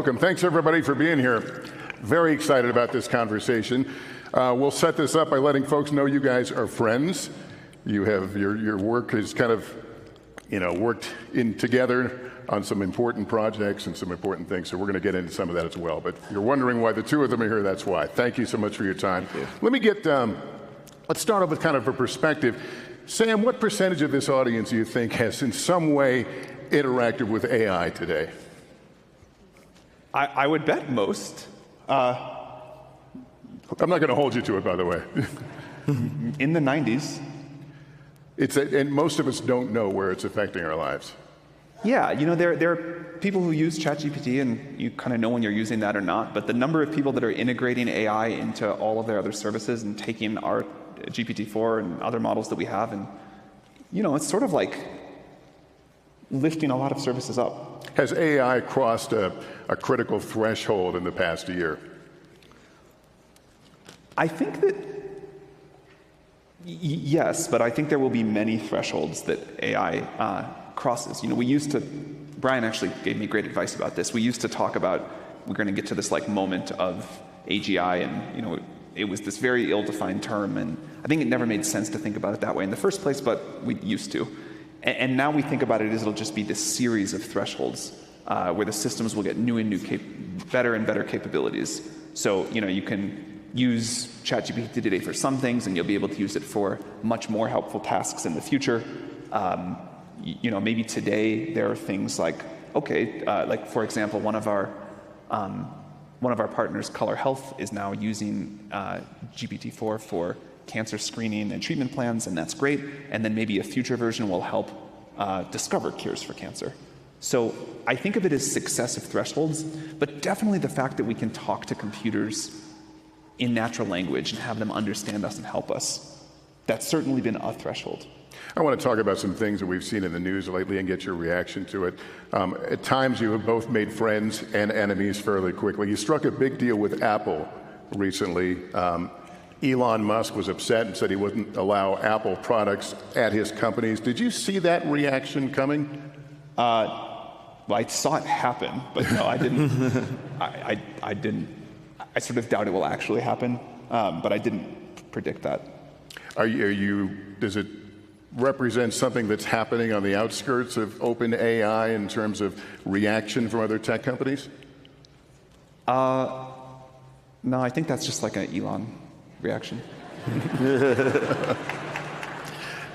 Welcome. Thanks everybody for being here. Very excited about this conversation. We'll set this up by letting folks know you guys are friends. You have your work is kind of, worked in together on some important projects and some important things. So we're going to get into some of that as well. But you're wondering why the two of them are here. That's why. Thank you so much for your time. Let me get. Let's start off with kind of a perspective. Sam, what percentage of this audience do you think has in some way interacted with AI today? I would bet most. I'm not going to hold you to it, by the way. In the 90s. And most of us don't know where it's affecting our lives. Yeah, there are people who use ChatGPT, and you kind of know when you're using that or not, but the number of people that are integrating AI into all of their other services and taking our GPT-4 and other models that we have, and, it's sort of like lifting a lot of services up. Has AI crossed a critical threshold in the past year? I think that yes, but I think there will be many thresholds that AI crosses. Brian actually gave me great advice about this. We used to talk about we're going to get to this moment of AGI, and it was this very ill-defined term, and I think it never made sense to think about it that way in the first place, but we used to. And now we think about it as it'll just be this series of thresholds where the systems will get new and better and better capabilities. So, you can use ChatGPT today for some things, and you'll be able to use it for much more helpful tasks in the future. Maybe today there are things like, like for example, one of our partners, Color Health, is now using GPT-4 for cancer screening and treatment plans, and that's great. And then maybe a future version will help discover cures for cancer. So I think of it as successive thresholds, but definitely the fact that we can talk to computers in natural language and have them understand us and help us, that's certainly been a threshold. I want to talk about some things that we've seen in the news lately and get your reaction to it. At times you have both made friends and enemies fairly quickly. You struck a big deal with Apple recently. Elon Musk was upset and said he wouldn't allow Apple products at his companies. Did you see that reaction coming? Well, I saw it happen, but no, I didn't. I didn't. I sort of doubt it will actually happen, but I didn't predict that. Does it represent something that's happening on the outskirts of open AI in terms of reaction from other tech companies? No, I think that's just like an Elon reaction.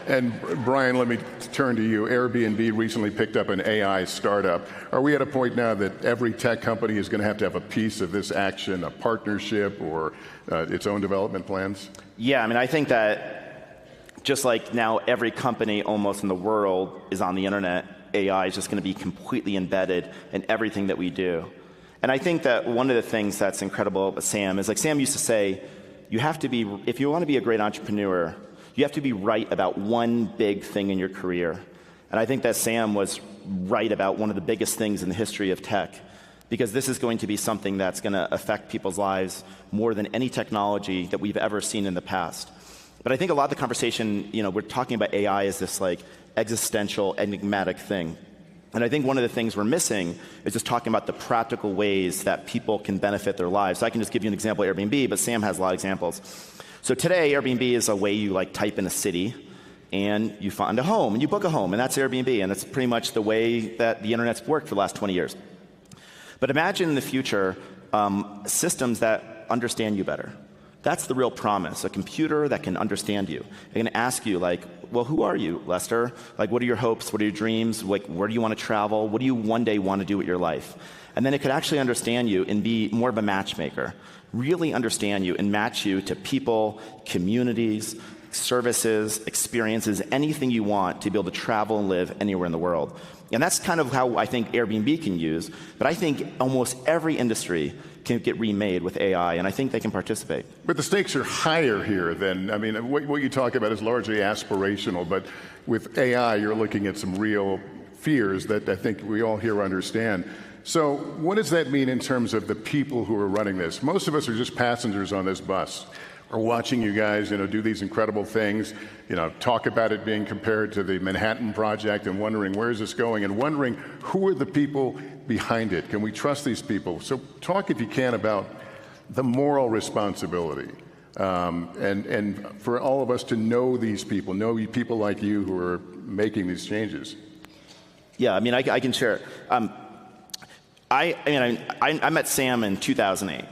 And Brian, let me turn to you. Airbnb recently picked up an AI startup. Are we at a point now that every tech company is going to have a piece of this action, a partnership, or its own development plans? Yeah, I think that just like now every company almost in the world is on the internet, AI is just going to be completely embedded in everything that we do. And I think that one of the things that's incredible about Sam is, like Sam used to say, if you want to be a great entrepreneur, you have to be right about one big thing in your career. And I think that Sam was right about one of the biggest things in the history of tech, because this is going to be something that's going to affect people's lives more than any technology that we've ever seen in the past. But I think a lot of the conversation, we're talking about AI as this existential, enigmatic thing. And I think one of the things we're missing is just talking about the practical ways that people can benefit their lives. So I can just give you an example of Airbnb, but Sam has a lot of examples. So today, Airbnb is a way you type in a city, and you find a home, and you book a home, and that's Airbnb, and that's pretty much the way that the internet's worked for the last 20 years. But imagine in the future systems that understand you better. That's the real promise, a computer that can understand you. They're going to ask you, well, who are you, Lester? What are your hopes? What are your dreams? Where do you want to travel? What do you one day want to do with your life? And then it could actually understand you and be more of a matchmaker, really understand you and match you to people, communities, services, experiences, anything you want to be able to travel and live anywhere in the world. And that's kind of how I think Airbnb can use, but I think almost every industry can get remade with AI, and I think they can participate. But the stakes are higher here than, what you talk about is largely aspirational, but with AI, you're looking at some real fears that I think we all here understand. So what does that mean in terms of the people who are running this? Most of us are just passengers on this bus. are watching you guys, do these incredible things, talk about it being compared to the Manhattan Project and wondering where is this going and wondering who are the people behind it? Can we trust these people? So talk, if you can, about the moral responsibility and for all of us to know these people, know people like you who are making these changes. Yeah, I mean, I can share. I met Sam in 2008.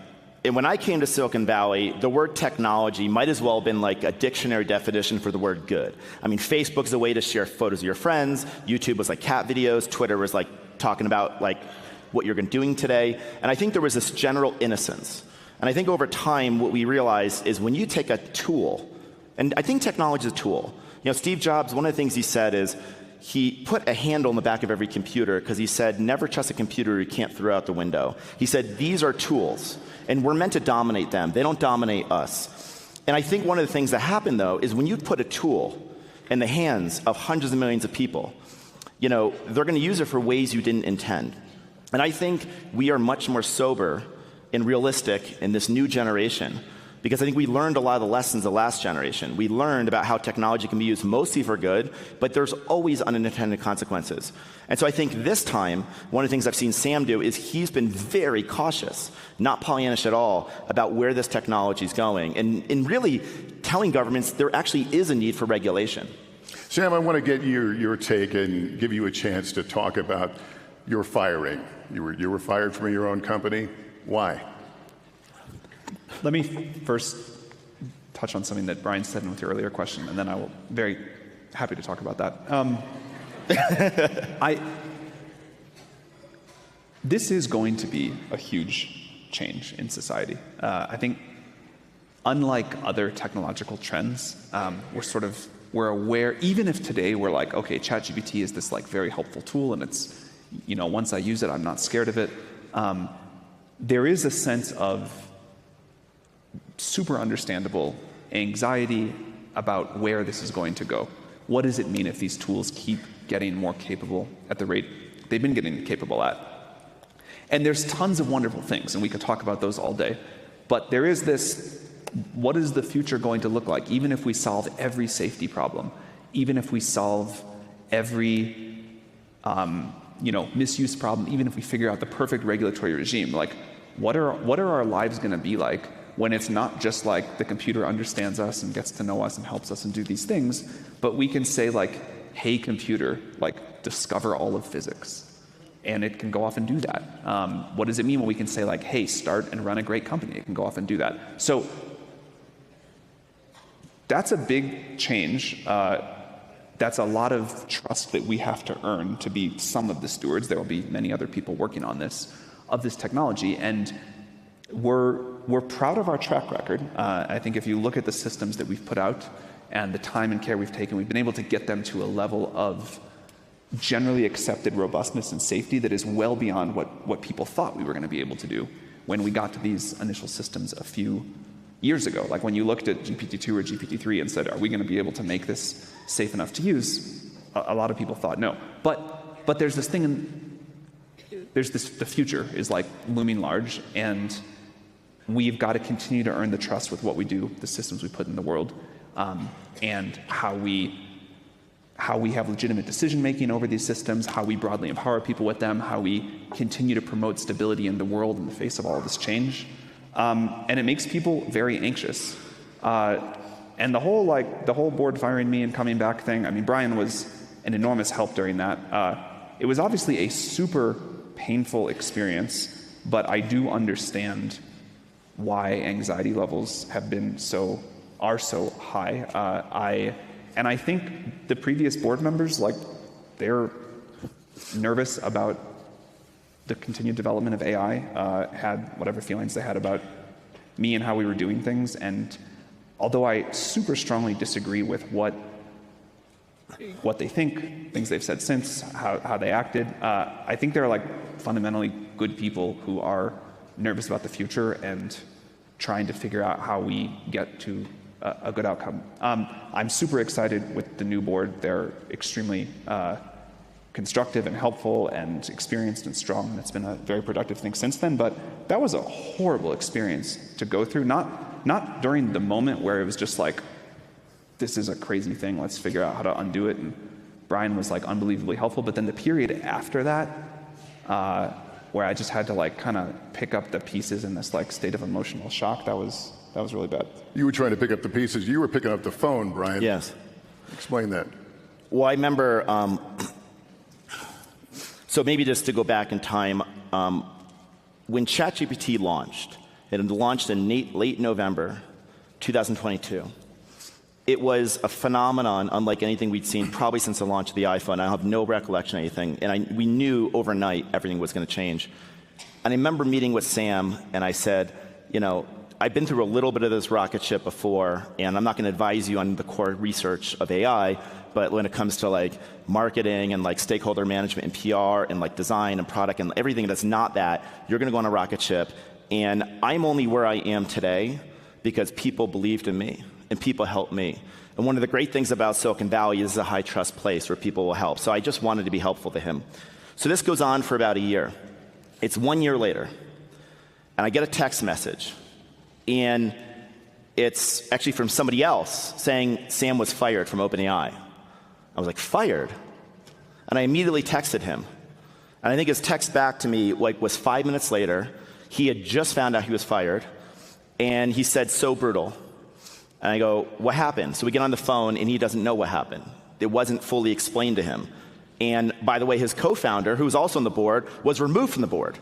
And when I came to Silicon Valley, the word technology might as well have been like a dictionary definition for the word good. I mean, Facebook's a way to share photos of your friends. YouTube was like cat videos. Twitter was like talking about like what you're doing today. And I think there was this general innocence. And I think over time, what we realize is when you take a tool, and I think technology is a tool. Steve Jobs, one of the things he said is he put a handle in the back of every computer because he said, never trust a computer you can't throw out the window. He said, these are tools. And we're meant to dominate them. They don't dominate us. And I think one of the things that happen, though, is when you put a tool in the hands of hundreds of millions of people, they're going to use it for ways you didn't intend. And I think we are much more sober and realistic in this new generation because I think we learned a lot of the lessons of the last generation. We learned about how technology can be used mostly for good, but there's always unintended consequences. And so I think this time, one of the things I've seen Sam do is he's been very cautious, not Pollyannish at all, about where this technology is going, and really telling governments there actually is a need for regulation. Sam, I want to get your take and give you a chance to talk about your firing. You were fired from your own company. Why? Let me first touch on something that Brian said with your earlier question, and then I will be very happy to talk about that. This is going to be a huge change in society. I think, unlike other technological trends, we're aware. Even if today we're like, okay, ChatGPT is this like very helpful tool, and it's, once I use it, I'm not scared of it. There is a sense of super understandable anxiety about where this is going to go. What does it mean if these tools keep getting more capable at the rate they've been getting capable at? And there's tons of wonderful things, and we could talk about those all day. But there is this, what is the future going to look like? Even if we solve every safety problem, even if we solve every misuse problem, even if we figure out the perfect regulatory regime, like what are our lives going to be like when it's not just like the computer understands us and gets to know us and helps us and do these things, but we can say like, hey computer, like discover all of physics. And it can go off and do that. What does it mean when we can say like, hey, start and run a great company? It can go off and do that. So that's a big change. That's a lot of trust that we have to earn to be some of the stewards. There will be many other people working on this, of this technology. And we're proud of our track record. I think if you look at the systems that we've put out and the time and care we've taken, we've been able to get them to a level of generally accepted robustness and safety that is well beyond what people thought we were going to be able to do when we got to these initial systems a few years ago. Like when you looked at GPT-2 or GPT-3 and said, are we going to be able to make this safe enough to use? A lot of people thought no. But there's this thing, the future is like looming large, and we've got to continue to earn the trust with what we do, the systems we put in the world, and how we have legitimate decision-making over these systems, how we broadly empower people with them, how we continue to promote stability in the world in the face of all of this change. And it makes people very anxious. And the whole board firing me and coming back thing, I mean, Brian was an enormous help during that. It was obviously a super painful experience, but I do understand why anxiety levels are so high. And I think the previous board members, they're nervous about the continued development of AI, had whatever feelings they had about me and how we were doing things. And although I super strongly disagree with what they think, things they've said since, how they acted, I think they're fundamentally good people who are nervous about the future and trying to figure out how we get to a good outcome. I'm super excited with the new board. They're extremely constructive and helpful and experienced and strong, and it's been a very productive thing since then. But that was a horrible experience to go through, not not during the moment where it was just like, this is a crazy thing, let's figure out how to undo it. And Brian was like unbelievably helpful. But then the period after that, where I just had to like kind of pick up the pieces in this like state of emotional shock, that was really bad. You were trying to pick up the pieces. You were picking up the phone, Brian. Yes. Explain that. Well, I remember, so maybe just to go back in time, when ChatGPT launched, it launched in late November 2022. It was a phenomenon unlike anything we'd seen probably since the launch of the iPhone. I have no recollection of anything. And we knew overnight everything was going to change. And I remember meeting with Sam, and I said, you know, I've been through a little bit of this rocket ship before, and I'm not going to advise you on the core research of AI, but when it comes to like marketing and like stakeholder management and PR and like design and product and everything that's not that, you're going to go on a rocket ship. And I'm only where I am today because people believed in me and people helped me. And one of the great things about Silicon Valley is it's a high trust place where people will help. So I just wanted to be helpful to him. So this goes on for about a year. It's 1 year later, and I get a text message. And it's actually from somebody else saying Sam was fired from OpenAI. I was like, fired? And I immediately texted him. And I think his text back to me like was 5 minutes later. He had just found out he was fired. And he said, so brutal. And I go, what happened? So we get on the phone, and he doesn't know what happened. It wasn't fully explained to him. And by the way, his co-founder, who was also on the board, was removed from the board.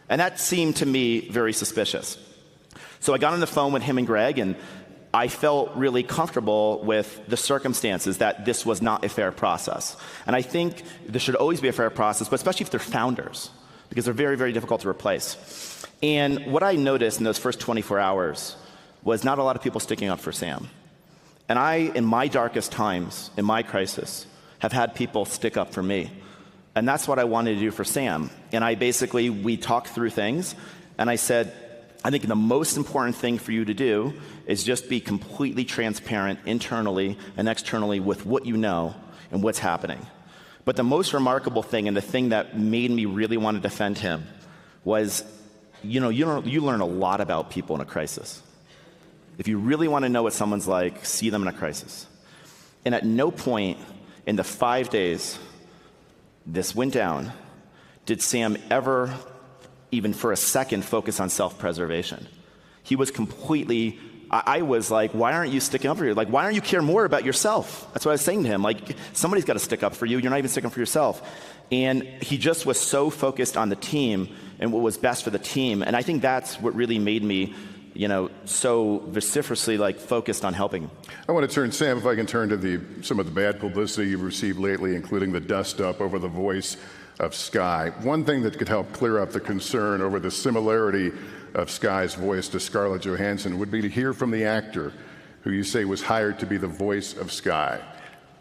And that seemed to me very suspicious. So I got on the phone with him and Greg, and I felt really comfortable with the circumstances that this was not a fair process. And I think there should always be a fair process, but especially if they're founders, because they're very, very difficult to replace. And what I noticed in those first 24 hours was not a lot of people sticking up for Sam. And I, in my darkest times, in my crisis, have had people stick up for me. And that's what I wanted to do for Sam. And we talked through things, and I said, I think the most important thing for you to do is just be completely transparent internally and externally with what you know and what's happening. But the most remarkable thing, and the thing that made me really want to defend him, was, you learn a lot about people in a crisis. If you really want to know what someone's like, see them in a crisis. And at no point in the 5 days this went down did Sam ever, even for a second, focus on self-preservation. He was completely, I was like, why aren't you sticking up for you? Like, why don't you care more about yourself? That's what I was saying to him. Like, somebody's got to stick up for you. You're not even sticking up for yourself. And he just was so focused on the team and what was best for the team. And I think that's what really made me, so vociferously focused on helping. I want to turn, Sam, if I can turn to some of the bad publicity you've received lately, including the dust up over the voice of Sky. One thing that could help clear up the concern over the similarity of Sky's voice to Scarlett Johansson would be to hear from the actor who you say was hired to be the voice of Sky.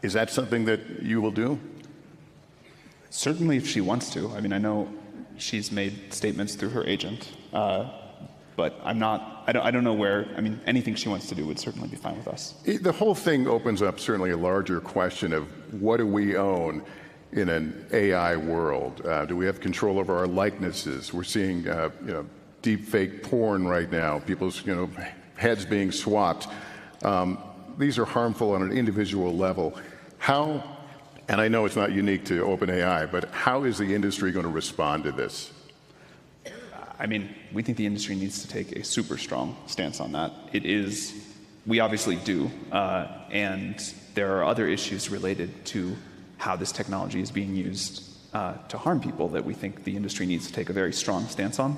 Is that something that you will do? Certainly if she wants to. I mean, I know she's made statements through her agent, but I don't know where, anything she wants to do would certainly be fine with us. The whole thing opens up certainly a larger question of what do we own in an AI world? Do we have control over our likenesses? We're seeing, deep fake porn right now. People's, heads being swapped. These are harmful on an individual level. How, and I know it's not unique to OpenAI, but how is the industry going to respond to this? We think the industry needs to take a super strong stance on that. We obviously do, and there are other issues related to how this technology is being used to harm people that we think the industry needs to take a very strong stance on.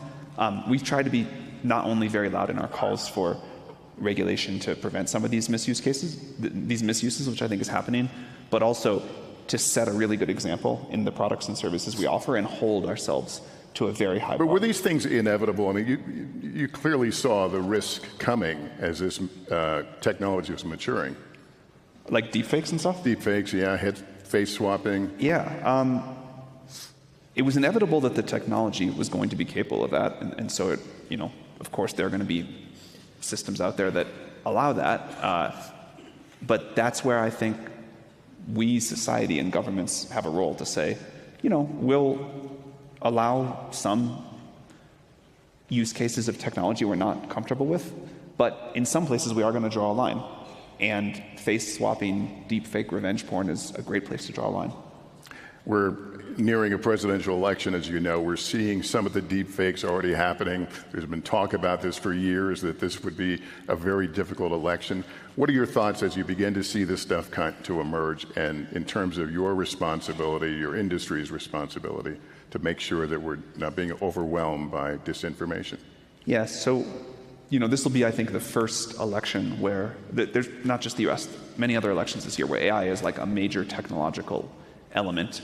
We've tried to be not only very loud in our calls for regulation to prevent some of these misuses, which I think is happening, but also to set a really good example in the products and services we offer and hold ourselves to a very high bar. But were these things inevitable? You clearly saw the risk coming as this technology was maturing. Like deepfakes and stuff? Deepfakes, yeah, face swapping. Yeah. It was inevitable that the technology was going to be capable of that. And so, of course, there are going to be systems out there that allow that. But that's where I think we, society and governments, have a role to say, we'll allow some use cases of technology we're not comfortable with, But in some places, we are going to draw a line. And face-swapping deep-fake revenge porn is a great place to draw a line. We're nearing a presidential election, as you know. We're seeing some of the deep fakes already happening. There's been talk about this for years, that this would be a very difficult election. What are your thoughts as you begin to see this stuff to emerge, and in terms of your responsibility, your industry's responsibility, to make sure that we're not being overwhelmed by disinformation? Yeah, so this will be, I think, the first election where there's not just the US, many other elections this year where AI is like a major technological element.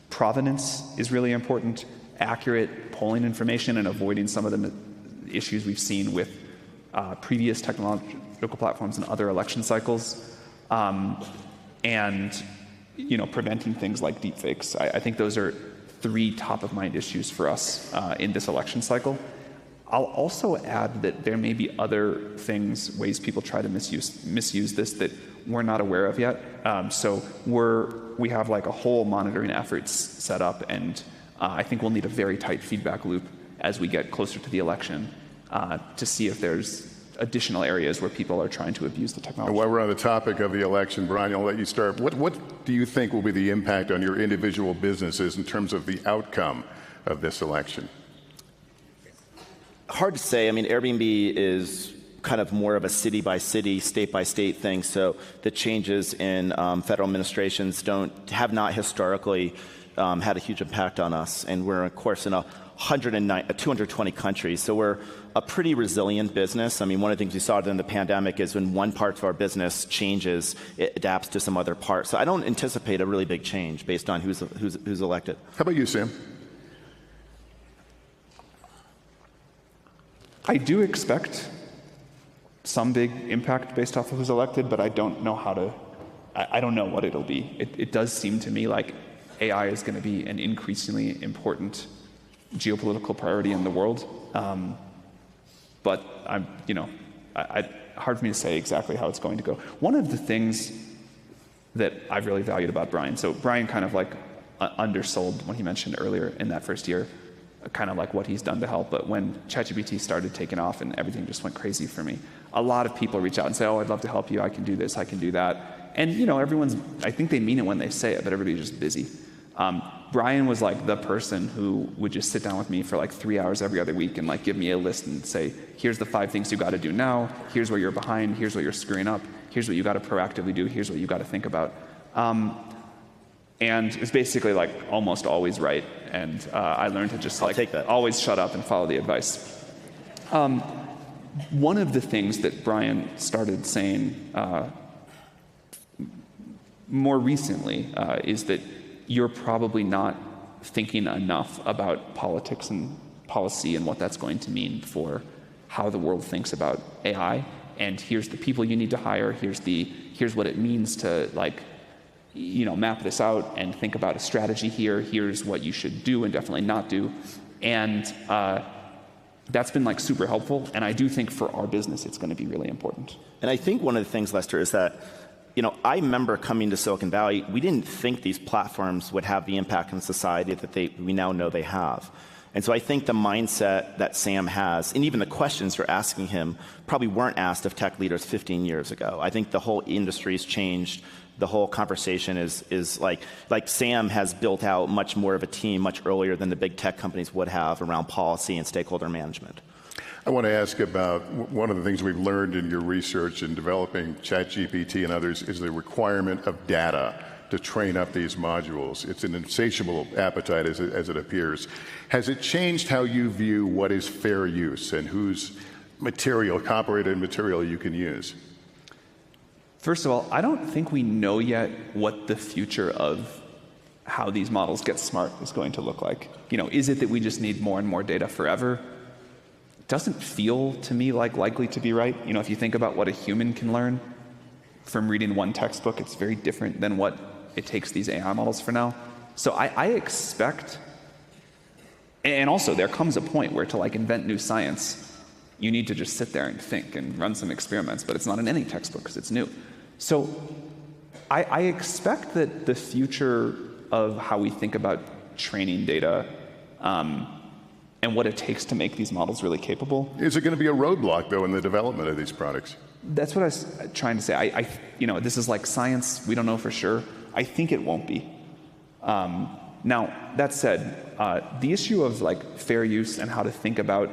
Provenance is really important, accurate polling information, and avoiding some of the issues we've seen with previous technological platforms and other election cycles, and preventing things like deepfakes. I think those are three top-of-mind issues for us in this election cycle. I'll also add that there may be other things, ways people try to misuse this that we're not aware of yet. So we have like a whole monitoring efforts set up, and I think we'll need a very tight feedback loop as we get closer to the election to see if there's additional areas where people are trying to abuse the technology. And while we're on the topic of the election, Brian, I'll let you start. What do you think will be the impact on your individual businesses in terms of the outcome of this election? Hard to say. I mean, Airbnb is kind of more of a city-by-city, state-by-state thing, so the changes in federal administrations have not historically had a huge impact on us, and we're, of course, in 220 countries, so we're a pretty resilient business. I mean, one of the things we saw during the pandemic is when one part of our business changes, it adapts to some other part. So I don't anticipate a really big change based on who's elected. How about you, Sam? I do expect some big impact based off of who's elected, but I don't know I don't know what it'll be. It does seem to me like AI is going to be an increasingly important geopolitical priority in the world. But hard for me to say exactly how it's going to go. One of the things that I've really valued about Brian, so Brian kind of like undersold when he mentioned earlier in that first year, kind of like what he's done to help. But when ChatGPT started taking off and everything just went crazy for me, a lot of people reach out and say, oh, I'd love to help you. I can do this. I can do that. And, I think they mean it when they say it, but everybody's just busy. Brian was like the person who would just sit down with me for like 3 hours every other week and like give me a list and say, here's the 5 things you got to do now. Here's where you're behind. Here's what you're screwing up. Here's what you got to proactively do. Here's what you got to think about. And it's basically like almost always right. And I learned to just always shut up and follow the advice. One of the things that Brian started saying more recently is that you're probably not thinking enough about politics and policy and what that's going to mean for how the world thinks about AI. And here's the people you need to hire. Here's what it means to map this out and think about a strategy here. Here's what you should do and definitely not do. And that's been like super helpful. And I do think for our business, it's going to be really important. And I think one of the things, Lester, is that I remember coming to Silicon Valley, we didn't think these platforms would have the impact on society that we now know they have. And so I think the mindset that Sam has, and even the questions you're asking him, probably weren't asked of tech leaders 15 years ago. I think the whole industry's changed. The whole conversation is like Sam has built out much more of a team much earlier than the big tech companies would have around policy and stakeholder management. I want to ask about one of the things we've learned in your research in developing ChatGPT and others is the requirement of data to train up these modules. It's an insatiable appetite as it appears. Has it changed how you view what is fair use and whose material, copyrighted material, you can use? First of all, I don't think we know yet what the future of how these models get smart is going to look like. Is it that we just need more and more data forever? Doesn't feel to me like likely to be right. If you think about what a human can learn from reading one textbook, it's very different than what it takes these AI models for now. So I expect, and also there comes a point where to invent new science, you need to just sit there and think and run some experiments, but it's not in any textbook because it's new. So I expect that the future of how we think about training data and what it takes to make these models really capable. Is it going to be a roadblock, though, in the development of these products? That's what I was trying to say. This is like science. We don't know for sure. I think it won't be. Now, that said, the issue of like fair use and how to think about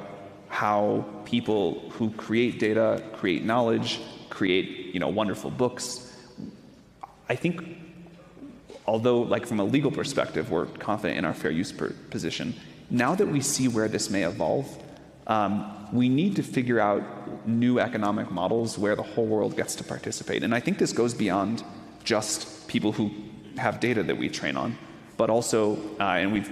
how people who create data, create knowledge, create wonderful books, I think, although like from a legal perspective, we're confident in our fair use position, now that we see where this may evolve, we need to figure out new economic models where the whole world gets to participate. And I think this goes beyond just people who have data that we train on, but also, and we've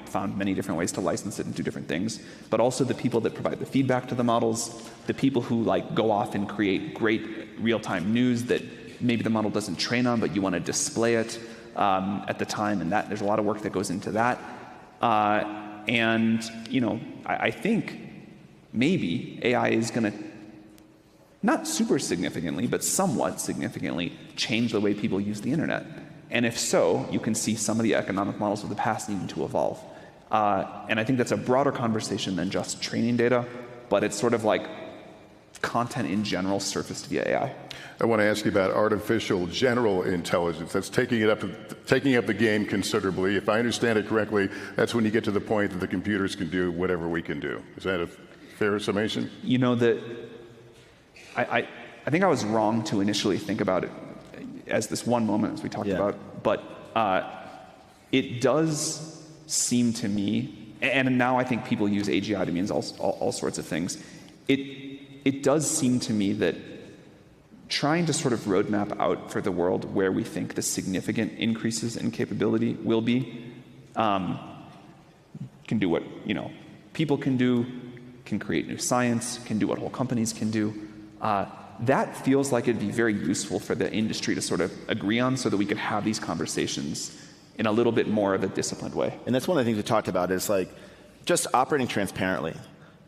found many different ways to license it and do different things, but also the people that provide the feedback to the models, the people who like go off and create great real-time news that maybe the model doesn't train on, but you want to display it at the time, and that there's a lot of work that goes into that. I think maybe AI is going to, not super significantly, but somewhat significantly, change the way people use the internet. And if so, you can see some of the economic models of the past needing to evolve. And I think that's a broader conversation than just training data, but it's sort of like content in general surfaced via AI. I want to ask you about artificial general intelligence. That's taking up the game considerably. If I understand it correctly, that's when you get to the point that the computers can do whatever we can do. Is that a fair summation? I think I was wrong to initially think about it as this one moment, as we talked about, but it does seem to me, and now I think people use AGI to mean all sorts of things. It does seem to me that trying to sort of roadmap out for the world where we think the significant increases in capability will be, can do what people can do, can create new science, can do what whole companies can do. That feels like it'd be very useful for the industry to sort of agree on, so that we could have these conversations in a little bit more of a disciplined way. And that's one of the things we talked about is like just operating transparently,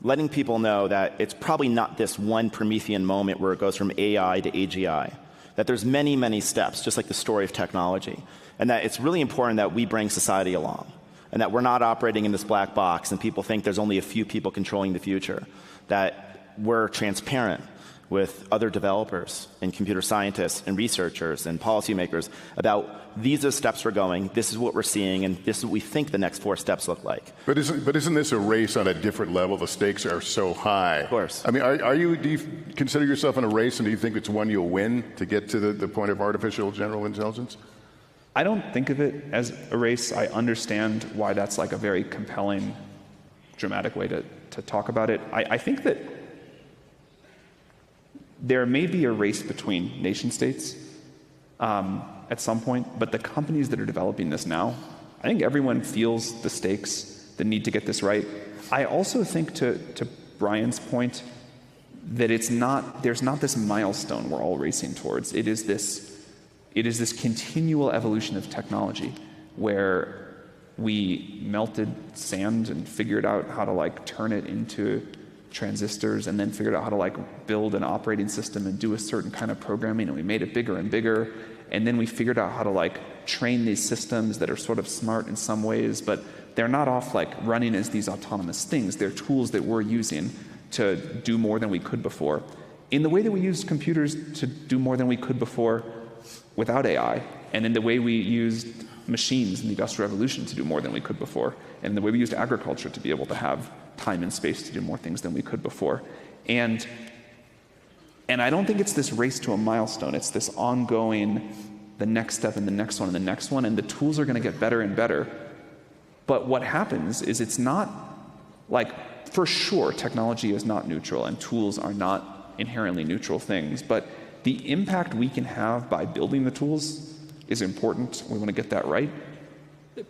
letting people know that it's probably not this one Promethean moment where it goes from AI to AGI, that there's many, many steps, just like the story of technology, and that it's really important that we bring society along, and that we're not operating in this black box and people think there's only a few people controlling the future, that we're transparent with other developers and computer scientists and researchers and policymakers about these are the steps we're going, this is what we're seeing, and this is what we think the next 4 steps look like. But isn't this a race on a different level? The stakes are so high. Of course. I mean, do you consider yourself in a race, and do you think it's one you'll win to get to the point of artificial general intelligence? I don't think of it as a race. I understand why that's like a very compelling, dramatic way to talk about it. I think that there may be a race between nation states at some point, but the companies that are developing this now, I think everyone feels the stakes, the need to get this right. I also think, to Brian's point, that there's not this milestone we're all racing towards. It is this continual evolution of technology where we melted sand and figured out how to like turn it into transistors, and then figured out how to like build an operating system and do a certain kind of programming, and we made it bigger and bigger, and then we figured out how to like train these systems that are sort of smart in some ways, but they're not off like running as these autonomous things. They're tools that we're using to do more than we could before, in the way that we used computers to do more than we could before without AI, and in the way we used machines in the Industrial Revolution to do more than we could before, and in the way we used agriculture to be able to have time and space to do more things than we could before. And I don't think it's this race to a milestone. It's this ongoing, the next step and the next one and the next one, and the tools are going to get better and better. But what happens is it's not like, for sure, technology is not neutral and tools are not inherently neutral things, but the impact we can have by building the tools is important. We want to get that right.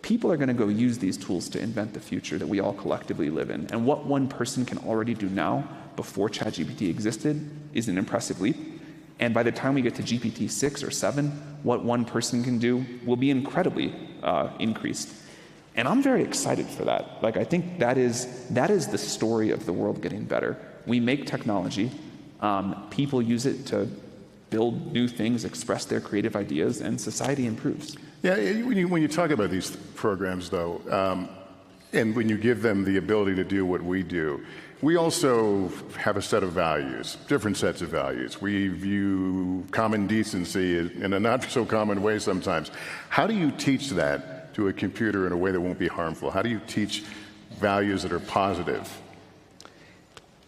People are going to go use these tools to invent the future that we all collectively live in. And what one person can already do now, before ChatGPT existed, is an impressive leap. And by the time we get to GPT 6 or 7, what one person can do will be incredibly increased. And I'm very excited for that. Like, I think that is the story of the world getting better. We make technology, people use it to build new things, express their creative ideas, and society improves. Yeah, when you talk about these programs, though, And when you give them the ability to do what we do, we also have a set of values, different sets of values. We view common decency in a not so common way sometimes. How do you teach that to a computer in a way that won't be harmful? How do you teach values that are positive?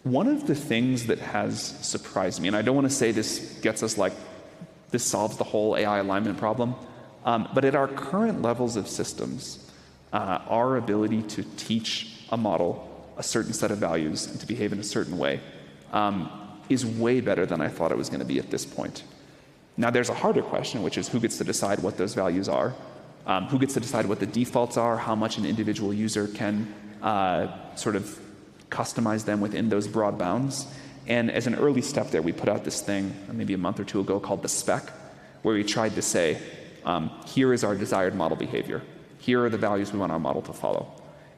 One of the things that has surprised me, and I don't want to say this gets us like, this solves the whole AI alignment problem, but at our current levels of systems, our ability to teach a model a certain set of values and to behave in a certain way is way better than I thought it was going to be at this point. Now there's a harder question, which is who gets to decide what those values are, who gets to decide what the defaults are, how much an individual user can sort of customize them within those broad bounds. And as an early step there, we put out this thing maybe a month or two ago called the spec, where we tried to say, here is our desired model behavior. Here are the values we want our model to follow.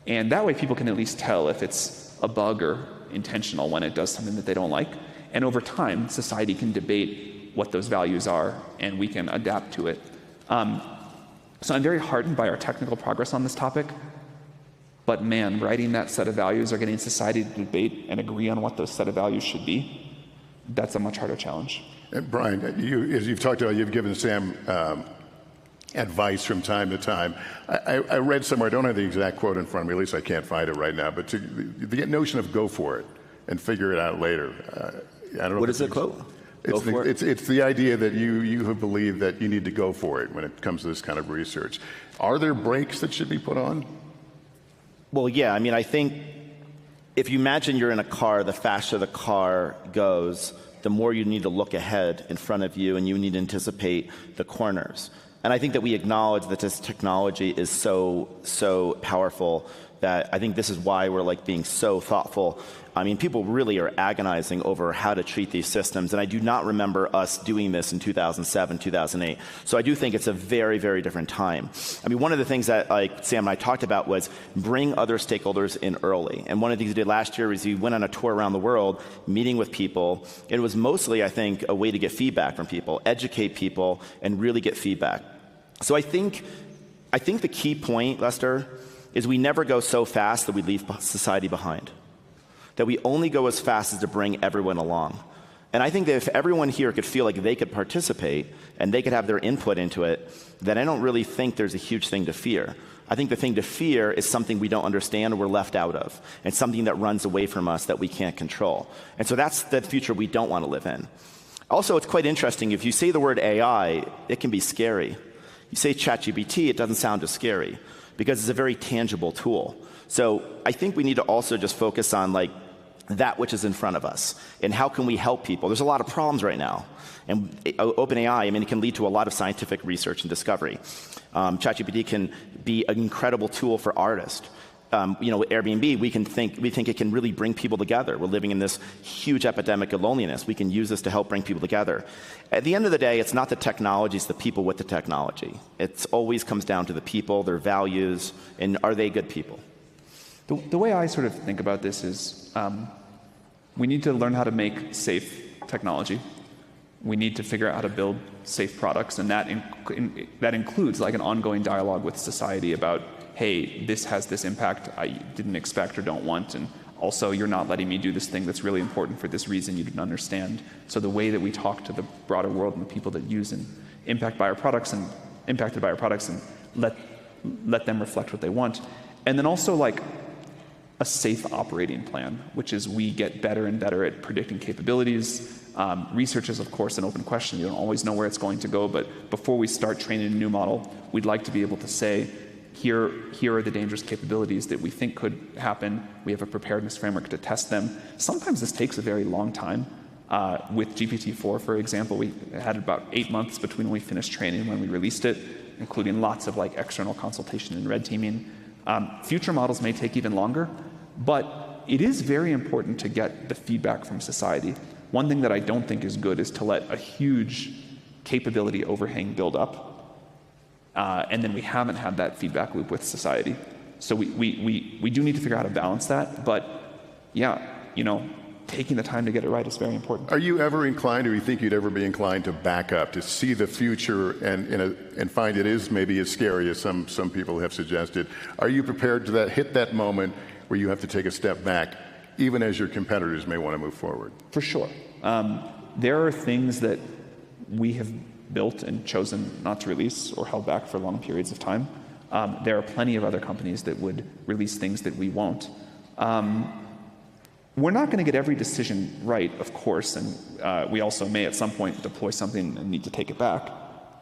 And that way people can at least tell if it's a bug or intentional when it does something that they don't like. And over time, society can debate what those values are, and we can adapt to it. So I'm very heartened by our technical progress on this topic. But man, writing that set of values or getting society to debate and agree on what those set of values should be, that's a much harder challenge. And Brian, as you've talked about, you've given Sam advice from time to time. I read somewhere, I don't have the exact quote in front of me, at least I can't find it right now, but the notion of go for it and figure it out later. I don't know. What is the quote? It's the idea that you have believed that you need to go for it when it comes to this kind of research. Are there brakes that should be put on? Well, yeah, I mean, I think if you imagine you're in a car, the faster the car goes, the more you need to look ahead in front of you and you need to anticipate the corners. And I think that we acknowledge that this technology is so powerful that I think this is why we're like being so thoughtful. I mean, people really are agonizing over how to treat these systems, and I do not remember us doing this in 2007, 2008. So I do think it's a very, very different time. I mean, one of the things that like Sam and I talked about was bring other stakeholders in early. And one of the things we did last year was we went on a tour around the world, meeting with people. It was mostly, I think, a way to get feedback from people, educate people, and really get feedback. So I think the key point, Lester, is we never go so fast that we leave society behind. That we only go as fast as to bring everyone along. And I think that if everyone here could feel like they could participate and they could have their input into it, then I don't really think there's a huge thing to fear. I think the thing to fear is something we don't understand or we're left out of, and something that runs away from us that we can't control. And so that's the future we don't want to live in. Also, it's quite interesting. If you say the word AI, it can be scary. You say ChatGPT, it doesn't sound as scary because it's a very tangible tool. So I think we need to also just focus on like that which is in front of us and how can we help people. There's a lot of problems right now. And OpenAI, I mean, it can lead to a lot of scientific research and discovery. ChatGPT can be an incredible tool for artists. You know, with Airbnb, we think it can really bring people together. We're living in this huge epidemic of loneliness. We can use this to help bring people together. At the end of the day, it's not the technology, it's the people with the technology. It always comes down to the people, their values, and are they good people? The way I sort of think about this is we need to learn how to make safe technology. We need to figure out how to build safe products, and that includes like an ongoing dialogue with society about, hey, this has this impact I didn't expect or don't want, and also you're not letting me do this thing that's really important for this reason you didn't understand. So the way that we talk to the broader world and the people that use and impacted by our products and let them reflect what they want. And then also like a safe operating plan, which is we get better and better at predicting capabilities. Research is, of course, an open question. You don't always know where it's going to go, but before we start training a new model, we'd like to be able to say, here are the dangerous capabilities that we think could happen. We have a preparedness framework to test them. Sometimes this takes a very long time. With GPT-4, for example, we had about 8 months between when we finished training and when we released it, including lots of like external consultation and red teaming. Future models may take even longer, but it is very important to get the feedback from society. One thing that I don't think is good is to let a huge capability overhang build up, and then we haven't had that feedback loop with society. So we do need to figure out how to balance that, but yeah, you know, taking the time to get it right is very important. Are you ever inclined, or you think you'd ever be inclined to back up, to see the future and find it is maybe as scary as some people have suggested? Are you prepared to hit that moment where you have to take a step back, even as your competitors may want to move forward? For sure. There are things that we have built and chosen not to release or held back for long periods of time. There are plenty of other companies that would release things that we won't. We're not going to get every decision right, of course, and we also may at some point deploy something and need to take it back,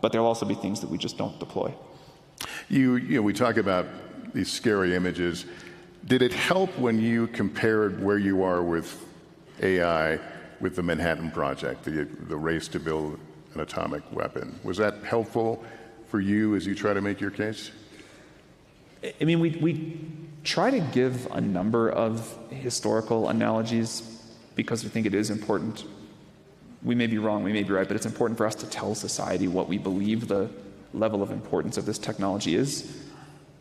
but there'll also be things that we just don't deploy. You know, we talk about these scary images. Did it help when you compared where you are with AI with the Manhattan Project, the race to build an atomic weapon? Was that helpful for you as you try to make your case? I mean, we try to give a number of historical analogies because we think it is important. We may be wrong, we may be right, but it's important for us to tell society what we believe the level of importance of this technology is.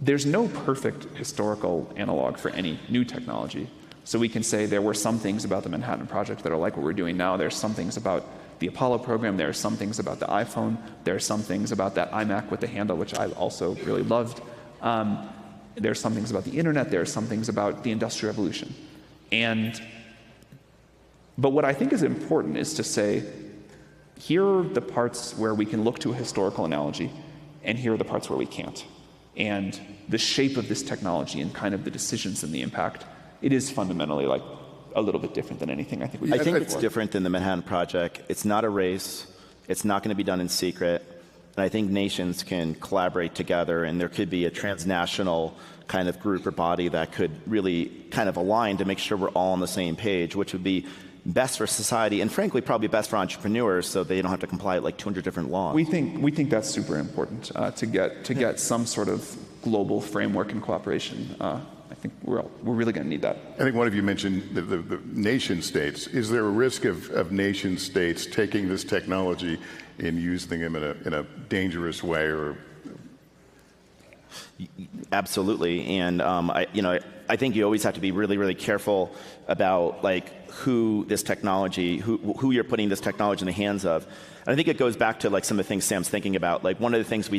There's no perfect historical analog for any new technology. So we can say there were some things about the Manhattan Project that are like what we're doing now. There's some things about the Apollo program. There are some things about the iPhone. There are some things about that iMac with the handle, which I also really loved. There are some things about the internet. There are some things about the Industrial Revolution. But what I think is important is to say, here are the parts where we can look to a historical analogy, and here are the parts where we can't. And the shape of this technology and kind of the decisions and the impact, it is fundamentally like a little bit different than anything I think we've I done think before. it's different than the Manhattan Project. It's not a race. It's not going to be done in secret. And I think nations can collaborate together, and there could be a transnational kind of group or body that could really kind of align to make sure we're all on the same page, which would be best for society and frankly probably best for entrepreneurs so they don't have to comply with like 200 different laws. We think that's super important to get some sort of global framework and cooperation. I think we're really going to need that. I think one of you mentioned the nation states. Is there a risk of nation states taking this technology and using them in a dangerous way? Or Absolutely, and I think you always have to be really, really careful about like who this technology, who you're putting this technology in the hands of. And I think it goes back to like some of the things Sam's thinking about. Like one of the things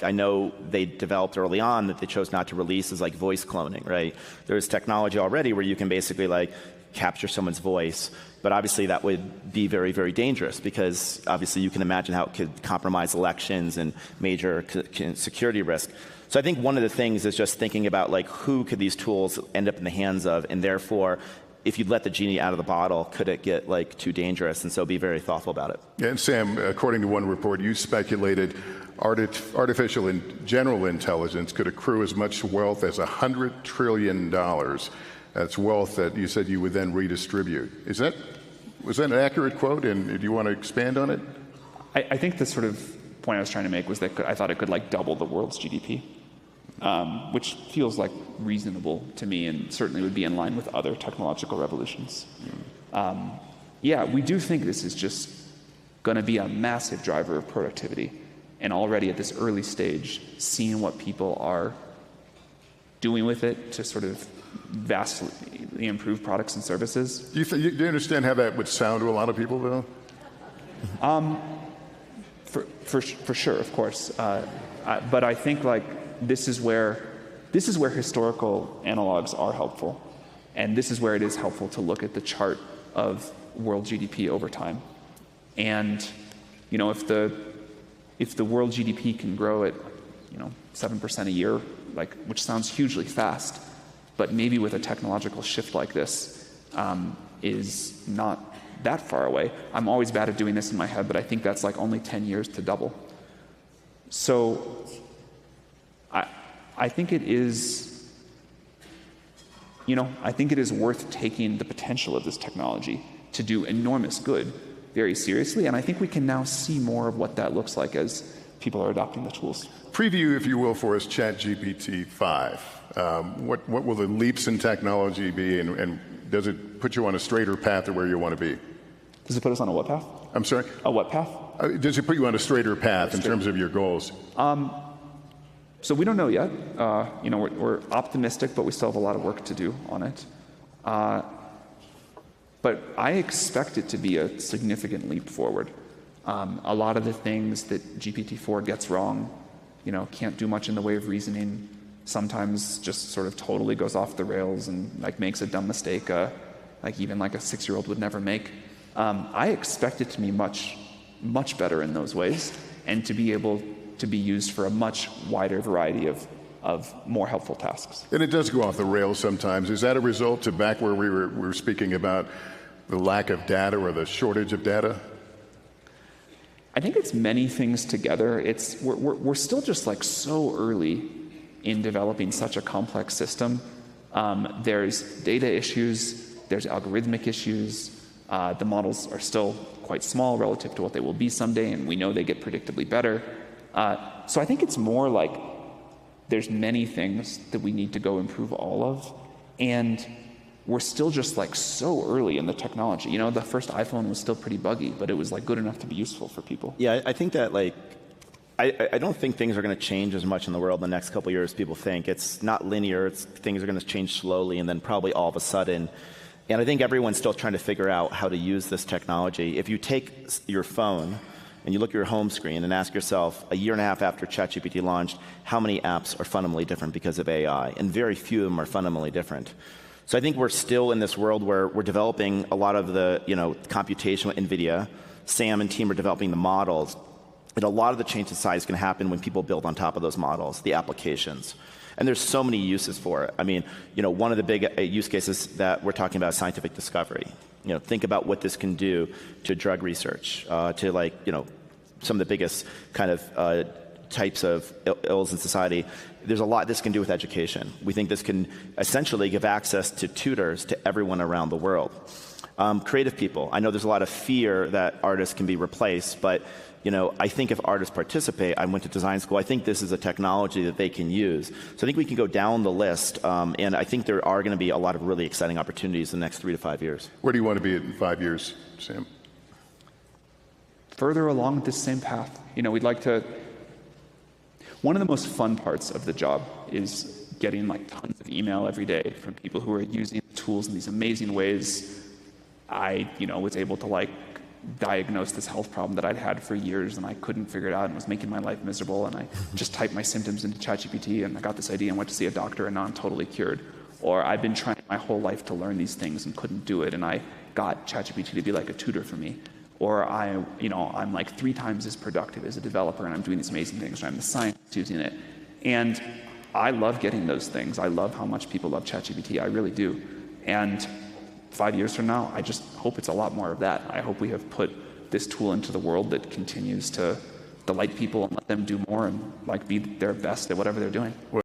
I know they developed early on that they chose not to release is like voice cloning, right? There's technology already where you can basically like capture someone's voice, but obviously that would be very, very dangerous because obviously you can imagine how it could compromise elections and major security risk. So I think one of the things is just thinking about like who could these tools end up in the hands of, and therefore if you let the genie out of the bottle, could it get like too dangerous? And so be very thoughtful about it. Yeah, and Sam, according to one report, you speculated artificial and general intelligence could accrue as much wealth as $100 trillion. That's wealth that you said you would then redistribute. Was that an accurate quote, and do you want to expand on it? I think the sort of point I was trying to make was that I thought it could like double the world's GDP. Which feels like reasonable to me and certainly would be in line with other technological revolutions. Yeah, we do think this is just going to be a massive driver of productivity. And already at this early stage, seeing what people are doing with it to sort of vastly improve products and services. Do you understand how that would sound to a lot of people, though? For sure, of course. But I think like this is where historical analogs are helpful, and this is where it is helpful to look at the chart of world GDP over time. And if the world GDP can grow at 7% a year, which sounds hugely fast, but maybe with a technological shift like this is not that far away. I'm always bad at doing this in my head, but I think that's like only 10 years to double. So I think it is, I think it is worth taking the potential of this technology to do enormous good very seriously, and I think we can now see more of what that looks like as people are adopting the tools. Preview, if you will, for us ChatGPT 5. What will the leaps in technology be, and does it put you on a straighter path to where you want to be? Does it put us on a what path? I'm sorry? A what path? Does it put you on a straighter path in terms of your goals? So we don't know yet. We're optimistic, but we still have a lot of work to do on it. But but I expect it to be a significant leap forward. A lot of the things that GPT-4 gets wrong, can't do much in the way of reasoning, sometimes just sort of totally goes off the rails and like makes a dumb mistake, even like a 6-year-old would never make. I expect it to be much, much better in those ways, and to be able to be used for a much wider variety of more helpful tasks. And it does go off the rails sometimes. Is that a result to back where we were speaking about the lack of data or the shortage of data? I think it's many things together. We're still just like so early in developing such a complex system. There's data issues, there's algorithmic issues. The models are still quite small relative to what they will be someday, and we know they get predictably better. So I think it's more like there's many things that we need to go improve all of, and we're still just like so early in the technology. The first iPhone was still pretty buggy, but it was like good enough to be useful for people. Yeah, I think that I don't think things are going to change as much in the world in the next couple of years as people think. It's not linear. Things are going to change slowly and then probably all of a sudden. And I think everyone's still trying to figure out how to use this technology. If you take your phone and you look at your home screen and ask yourself, a year and a half after ChatGPT launched, how many apps are fundamentally different because of AI? And very few of them are fundamentally different. So I think we're still in this world where we're developing a lot of the computation with NVIDIA. Sam and team are developing the models. And a lot of the change in society is going to happen when people build on top of those models, the applications. And there's so many uses for it. I mean, one of the big use cases that we're talking about is scientific discovery. Think about what this can do to drug research, to some of the biggest kind of types of ills in society. There's a lot this can do with education. We think this can essentially give access to tutors to everyone around the world. Creative people. I know there's a lot of fear that artists can be replaced, but I think if artists participate, I went to design school, I think this is a technology that they can use. So I think we can go down the list, and I think there are going to be a lot of really exciting opportunities in the next 3 to 5 years. Where do you want to be in 5 years, Sam? Further along this same path. We'd like to... One of the most fun parts of the job is getting like tons of email every day from people who are using tools in these amazing ways. I, was able to diagnose this health problem that I'd had for years, and I couldn't figure it out and was making my life miserable, and I just typed my symptoms into ChatGPT, and I got this idea and went to see a doctor, and now I'm totally cured. Or I've been trying my whole life to learn these things and couldn't do it, and I got ChatGPT to be like a tutor for me. Or I'm like 3 times as productive as a developer, and I'm doing these amazing things, or I'm the scientist using it. And I love getting those things. I love how much people love ChatGPT. I really do. And 5 years from now, I just hope it's a lot more of that. I hope we have put this tool into the world that continues to delight people and let them do more and be their best at whatever they're doing.